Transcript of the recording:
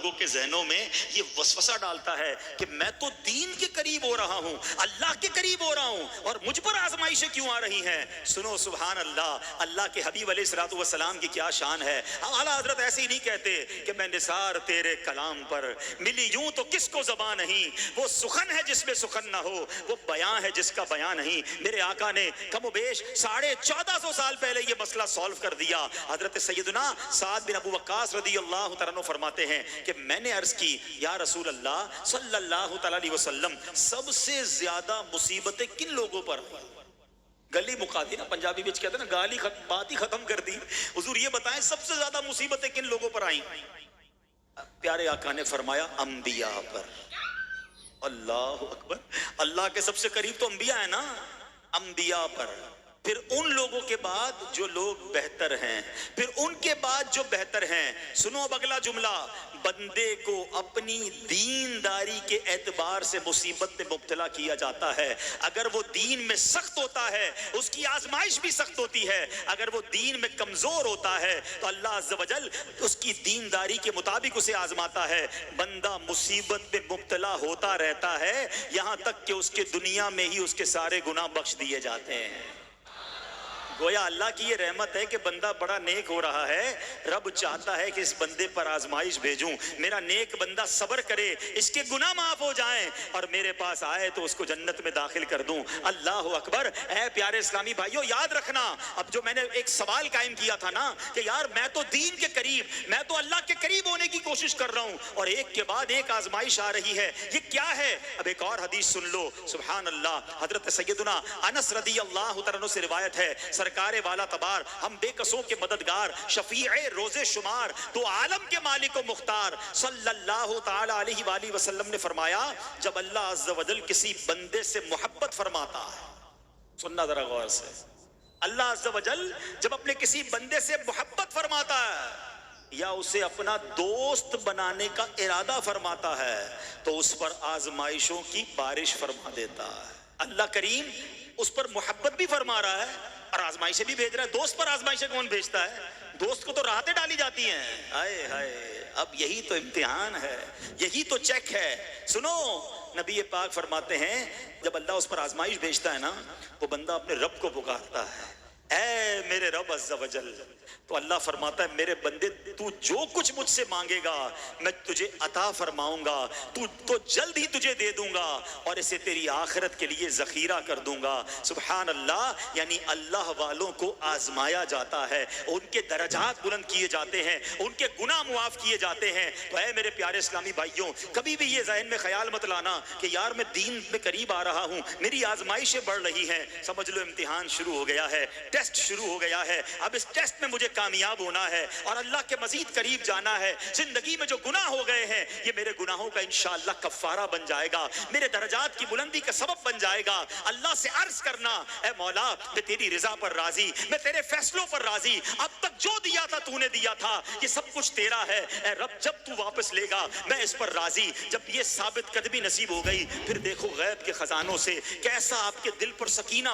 لوگوں کے ذہنوں میں یہ وسوسہ ڈالتا ہے کہ میں تو دین کے قریب ہو رہا ہوں، اللہ کے قریب ہو رہا ہوں، اور مجھ پر آزمائشیں کیوں آ رہی ہیں؟ سنو سبحان اللہ، اللہ کے حبیب علیہ الصلوۃ والسلام کی کیا شان ہے۔ اعلیٰ حضرت ایسے ہی نہیں کہتے کہ میں نثار تیرے کلام پر، ملی یوں تو کس کو زبان نہیں، وہ سخن ہے جس میں سخن نہ ہو، وہ بیان ہے جس کا بیان نہیں۔ میرے آقا نے کم و بیش 1450 سال پہلے یہ مسئلہ سالو کر دیا۔ حضرت سیدنا سعد بن ابو وقاص رضی اللہ تعالیٰ عنہ فرماتے ہیں کہ میں نے عرض کی یا رسول اللہ صلی اللہ تعالیٰ علیہ وسلم، سب سے زیادہ مصیبتیں کن لوگوں پر ہیں؟ گلی مکا دی نا، پنجابی میں کہتے ہیں نا، گالی بات ہی ختم کر دی۔ حضور یہ بتائیں سب سے زیادہ مصیبتیں کن لوگوں پر آئیں؟ پیارے آقا نے فرمایا انبیاء پر۔ اللہ اکبر، اللہ کے سب سے قریب تو انبیاء ہیں نا، انبیاء پر، پھر ان لوگوں کے بعد جو لوگ بہتر ہیں، پھر ان کے بعد جو بہتر ہیں۔ سنو اب اگلا جملہ، بندے کو اپنی دینداری کے اعتبار سے مصیبت میں مبتلا کیا جاتا ہے۔ اگر وہ دین میں سخت ہوتا ہے اس کی آزمائش بھی سخت ہوتی ہے، اگر وہ دین میں کمزور ہوتا ہے تو اللہ عز و جل اس کی دینداری کے مطابق اسے آزماتا ہے۔ بندہ مصیبت میں مبتلا ہوتا رہتا ہے یہاں تک کہ اس کے دنیا میں ہی اس کے سارے گناہ بخش دیے جاتے ہیں۔ گویا اللہ کی یہ رحمت ہے کہ بندہ بڑا نیک ہو رہا ہے، رب چاہتا ہے کہ اس بندے پر آزمائش بھیجوں، میرا نیک بندہ صبر کرے، اس کے گناہ معاف ہو جائیں اور میرے پاس آئے تو اس کو جنت میں داخل کر دوں۔ اللہ اکبر۔ اے پیارے اسلامی بھائیوں، یاد رکھنا، اب جو میں نے ایک سوال قائم کیا تھا نا کہ یار میں تو دین کے قریب، میں تو اللہ کے قریب ہونے کی کوشش کر رہا ہوں اور ایک کے بعد ایک آزمائش آ رہی ہے، یہ کیا ہے؟ اب ایک اور حدیث سن لو، سبحان اللہ۔ حضرت سیدنا انس رضی اللہ تعالیٰ عنہ سے روایت ہے، سرکار والا تبار، ہم بے کسوں کے مددگار، شفیع روز شمار، تو عالم کے مالک و مختار صلی اللہ تعالی علیہ وآلہ وسلم نے فرمایا، جب اللہ عز و جل کسی بندے سے محبت فرماتا ہے، سننا ذرا غور سے، اللہ عز و جل جب اپنے کسی بندے سے محبت فرماتا ہے یا اسے اپنا دوست بنانے کا ارادہ فرماتا ہے تو اس پر آزمائشوں کی بارش فرما دیتا ہے۔ اللہ کریم اس پر محبت بھی فرما رہا ہے اور آزمائشیں بھی بھیج رہا ہے۔ دوست پر آزمائشیں کون بھیجتا ہے؟ دوست کو تو راحتیں ڈالی جاتی ہیں۔ ہائے ہائے، اب یہی تو امتحان ہے، یہی تو چیک ہے۔ سنو، نبی پاک فرماتے ہیں جب اللہ اس پر آزمائش بھیجتا ہے نا، وہ بندہ اپنے رب کو پکارتا ہے، اے میرے رب عز و جل، تو اللہ فرماتا ہے میرے بندے تو جو کچھ مجھ سے مانگے گا میں تجھے عطا فرماؤں گا، تو جلد ہی تجھے دے دوں گا اور اسے تیری آخرت کے لیے ذخیرہ کر دوں گا۔ سبحان اللہ، یعنی اللہ والوں کو آزمایا جاتا ہے، ان کے درجات بلند کیے جاتے ہیں، ان کے گناہ معاف کیے جاتے ہیں۔ تو اے میرے پیارے اسلامی بھائیوں، کبھی بھی یہ ذہن میں خیال مت لانا کہ یار میں دین میں قریب آ رہا ہوں، میری آزمائشیں بڑھ رہی ہیں، سمجھ لو امتحان شروع ہو گیا ہے، ٹیسٹ شروع ہو گیا ہے۔ اب اس ٹیسٹ میں مجھے کامیاب ہونا ہے اور اللہ کے مزید قریب جانا ہے۔ زندگی میں جو گناہ ہو گئے ہیں یہ میرے گناہوں کا انشاءاللہ کفارہ بن جائے گا، میرے درجات کی بلندی کا سبب بن جائے گا۔ اللہ سے عرض کرنا، اے مولا میں تیری رضا پر راضی، میں تیرے فیصلوں پر راضی، اب تک جو دیا تھا تو نے دیا تھا، یہ سب کچھ تیرا ہے، اے رب جب تو واپس لے گا میں اس پر راضی۔ جب یہ ثابت قدمی نصیب ہو گئی، پھر دیکھو غیب کے خزانوں سے کیسا آپ کے دل پر سکینہ